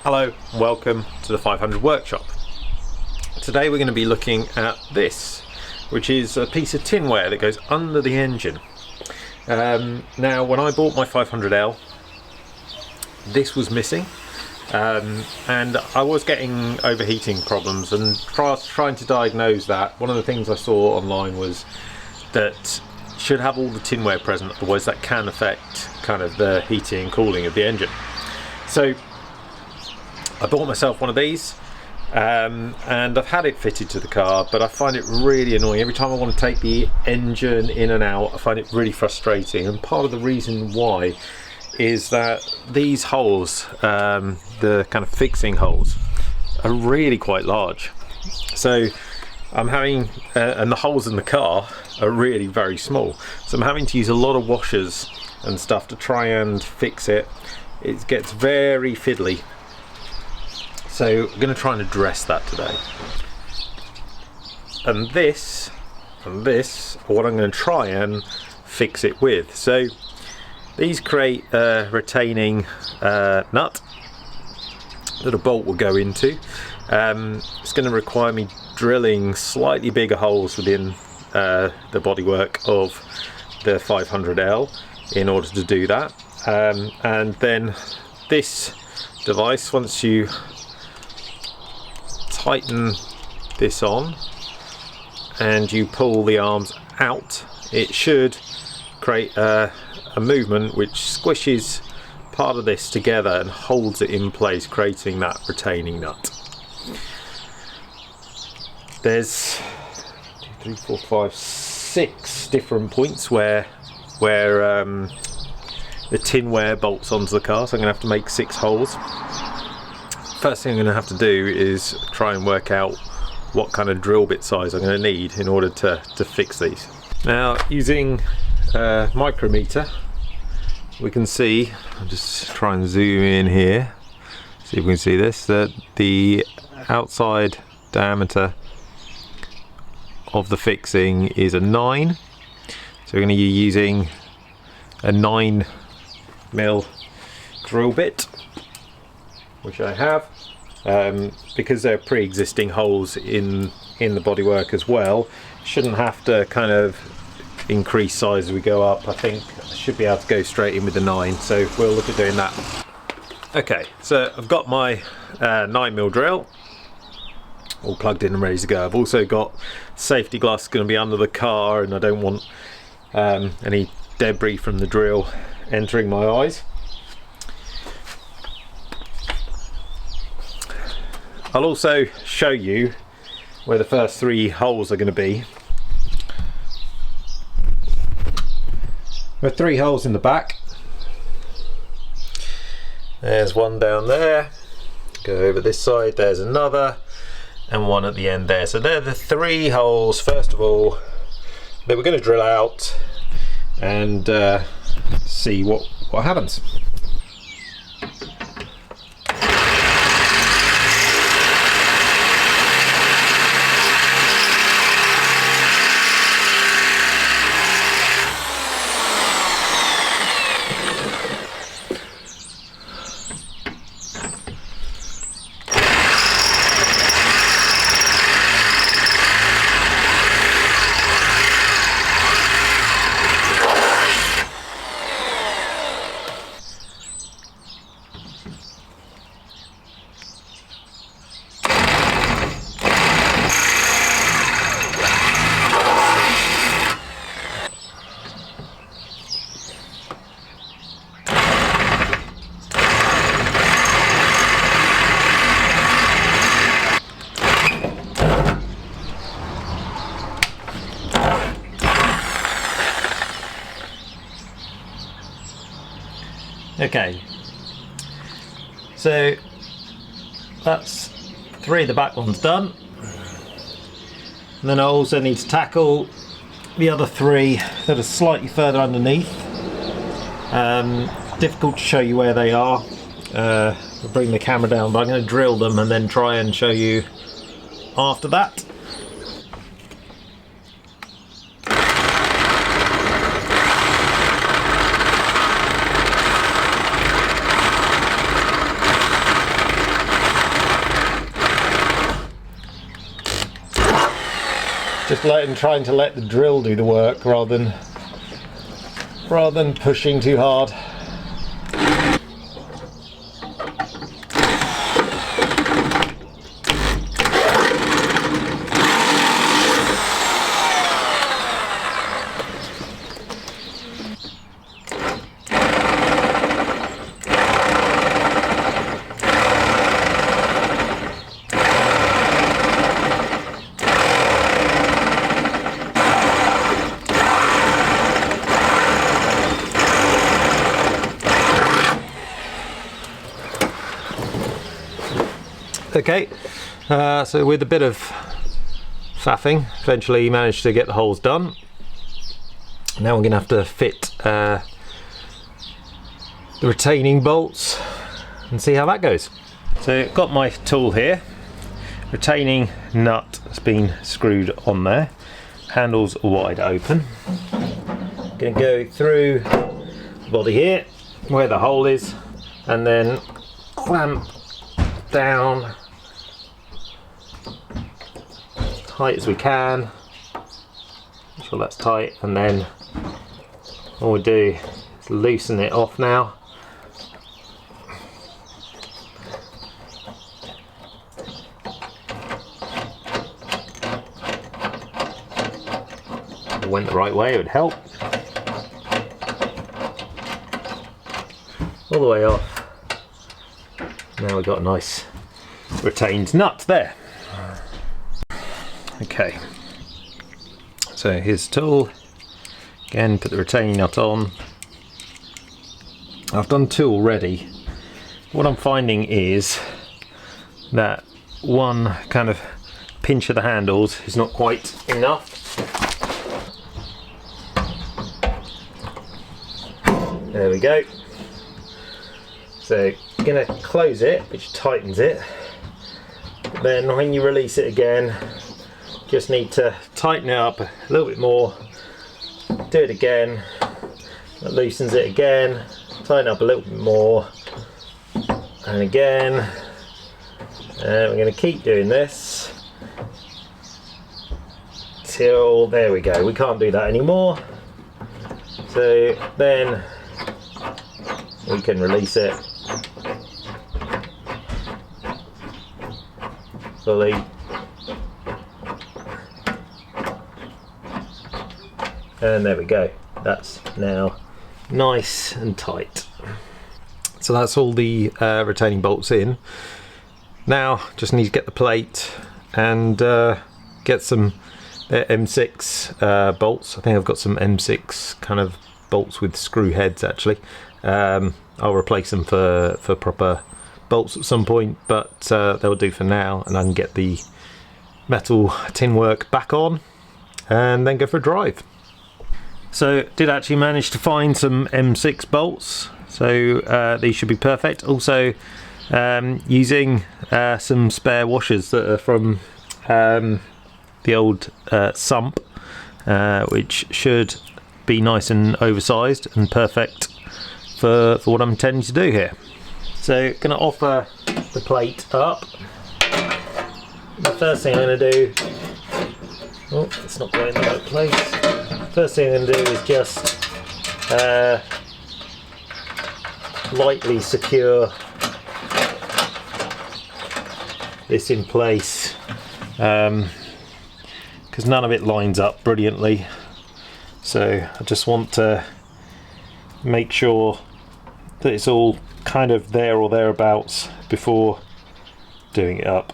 Hello, welcome to the 500 workshop. Today we're going to be looking at this, which is a piece of tinware that goes under the engine. Now when I bought my 500L, this was missing, and I was getting overheating problems, and trying to diagnose that, one of the things I saw online was that you should have all the tinware present, otherwise that can affect kind of the heating and cooling of the engine. So I bought myself one of these, and I've had it fitted to the car, but I find it really annoying. Every time I want to take the engine in and out, I find it really frustrating, and part of the reason why is that these holes, the kind of fixing holes, are really quite large. So I'm having, and the holes in the car are really very small, so I'm having to use a lot of washers and stuff to try and fix it. It gets very fiddly. So I'm going to try and address that today. And this, what I'm going to try and fix it with. So these create a retaining nut that a bolt will go into. It's going to require me drilling slightly bigger holes within the bodywork of the 500L in order to do that. And then this device, once you tighten this on and you pull the arms out, it should create a movement which squishes part of this together and holds it in place, creating that retaining nut. There's 2, 3, 4, 5, 6 different points where the tinware bolts onto the car, so I'm going to have to make 6 holes. First thing I'm going to have to do is try and work out what kind of drill bit size I'm going to need in order to fix these. Now, using a micrometer, we can see, I'll just try and zoom in here, see if we can see this, that the outside diameter of the fixing is a 9. So we're going to be using a 9mm drill bit, which I have, because they're pre-existing holes in the bodywork as well. Shouldn't have to kind of increase size as we go up. I think I should be able to go straight in with the 9, so we'll look at doing that. Okay, so I've got my 9mm drill all plugged in and ready to go. I've also got safety glass going to be under the car, and I don't want any debris from the drill entering my eyes. I'll also show you where the first 3 holes are going to be. There are 3 holes in the back. There's one down there. Go over this side, there's another, and one at the end there. So they're the 3 holes, first of all, that we're going to drill out and see what happens. Okay, so that's 3 of the back ones done, and then I also need to tackle the other 3 that are slightly further underneath. Difficult to show you where they are. I'll bring the camera down, but I'm going to drill them and then try and show you after that. Just trying to let the drill do the work rather than pushing too hard. Okay, so with a bit of faffing, eventually managed to get the holes done. Now I'm going to have to fit the retaining bolts and see how that goes. So I've got my tool here. Retaining nut has been screwed on there. Handles wide open. Going to go through the body here, where the hole is, and then clamp down tight as we can. Make sure that's tight, and then all we do is loosen it off now. If it went the right way, it would help. All the way off. Now we've got a nice retained nut there. Okay, so here's the tool. Again, put the retaining nut on. I've done two already. What I'm finding is that one kind of pinch of the handles is not quite enough. There we go. So I'm going to close it, which tightens it. Then when you release it again, just need to tighten it up a little bit more, do it again, that loosens it again, tighten up a little bit more, and again, and we're going to keep doing this till, there we go, we can't do that anymore, so then we can release it fully. And there we go, that's now nice and tight. So that's all the retaining bolts in. Now just need to get the plate and get some M6 bolts. I think I've got some M6 kind of bolts with screw heads actually. I'll replace them for proper bolts at some point, but they'll do for now, and I can get the metal tin work back on and then go for a drive. So did actually manage to find some M6 bolts, so these should be perfect. Also using some spare washers that are from the old sump, which should be nice and oversized and perfect for what I'm intending to do here. So going to offer the plate up. The first thing I'm going to do, oh, it's not going in the right place. First thing I'm going to do is just lightly secure this in place, because none of it lines up brilliantly. So I just want to make sure that it's all kind of there or thereabouts before doing it up.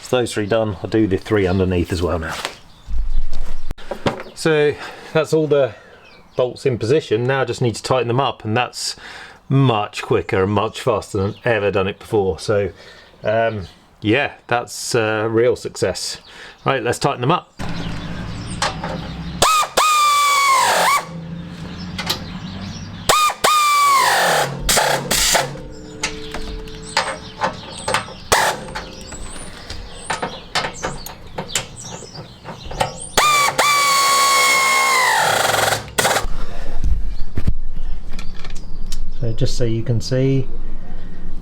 So those three done, I'll do the three underneath as well now. So that's all the bolts in position. Now I just need to tighten them up, and that's much quicker and much faster than I've ever done it before. So yeah, that's a real success. Right, let's tighten them up. So just so you can see,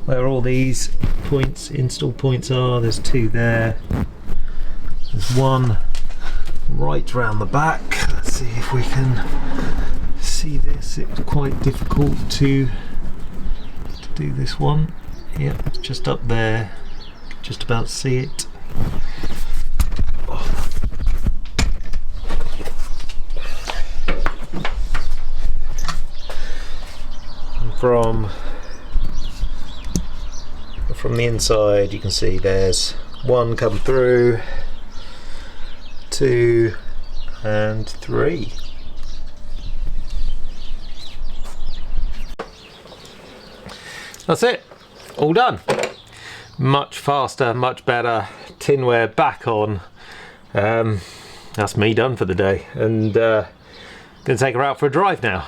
where all these points, install points are. There's 2 there. There's 1 right round the back. Let's see if we can see this. It's quite difficult to do this one. Yep, it's just up there. Just about see it. And from the inside you can see there's 1 come through, 2 and 3. That's it, all done. Much faster, much better. Tinwear back on. That's me done for the day, and gonna take her out for a drive now.